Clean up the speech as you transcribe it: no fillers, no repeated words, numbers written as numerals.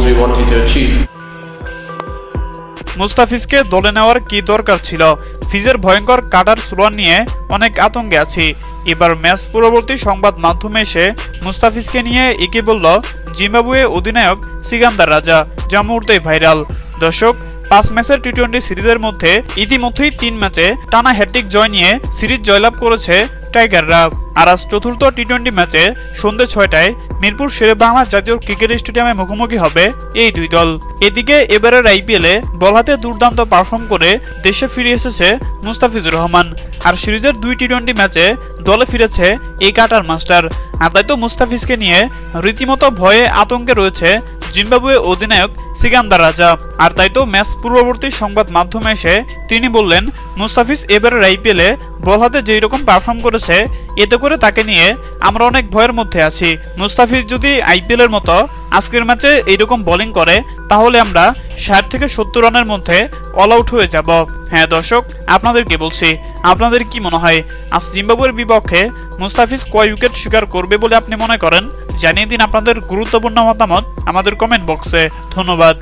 we wanted to achieve. মুস্তাফিজকে দলে নেওয়ার কি দরকার ছিল? ফিজের ভয়ঙ্কর কাটার স্লোয়ার নিয়ে অনেক আতঙ্কে আছি। এবার ম্যাচ পরবর্তী সংবাদ মাধ্যমে এসে মুস্তাফিজকে নিয়ে একে বলল জিম্বাবুয়ে অধিনায়ক সিকান্দার রাজা, যা মুহূর্তেই ভাইরাল। দর্শক, 5 ম্যাচের টি-20 সিরিজের মধ্যে ইতিমধ্যেই 3 ম্যাচে টানা হ্যাট্রিক জয় নিয়ে সিরিজ জয়লাভ করেছে টাইগাররা। আর আজ চতুর্থ টি-20 ম্যাচে সন্ধ্যে 6টায় মিরপুর শেরেবাংলা জাতীয় ক্রিকেট স্টেডিয়ামে মুখোমুখি হবে এই দুই দল। এদিকে এবারের আইপিএলে বল হাতে দুর্দান্ত পারফর্ম করে দেশে ফিরে এসেছে মুস্তাফিজুর রহমান। আর সিরিজের 2 টি-20 ম্যাচে দলে ফিরেছে এই কাটার মাস্টার। আর তাই তো মুস্তাফিজকে নিয়ে রীতিমতো ভয়ে আতঙ্কে রয়েছে জিম্বাবুয়ে অধিনায়ক সিকান্দার রাজা। আর তাই তো ম্যাচ পূর্ববর্তী সংবাদ মাধ্যমে এসে তিনি বললেন, মুস্তাফিজ এবারের আইপিএলে বল হাতে যেই রকম পারফর্ম করেছে, এতে করে তাকে নিয়ে আমরা অনেক ভয়ের মধ্যে আছি। মুস্তাফিজ যদি আইপিএল এর মতো আজকের ম্যাচে এইরকম বোলিং করে, তাহলে আমরা 60 থেকে 70 রানের মধ্যে অল আউট হয়ে যাব। হ্যাঁ দর্শক, আপনাদেরকে বলছি, আপনাদের কি মনে হয় আজ জিম্বাবুয়ের বিপক্ষে মুস্তাফিজ কয় উইকেট শিকার করবে বলে আপনি মনে করেন? জানিয়ে দিন আপনাদের গুরুত্বপূর্ণ মতামত আমাদের কমেন্ট বক্সে। ধন্যবাদ।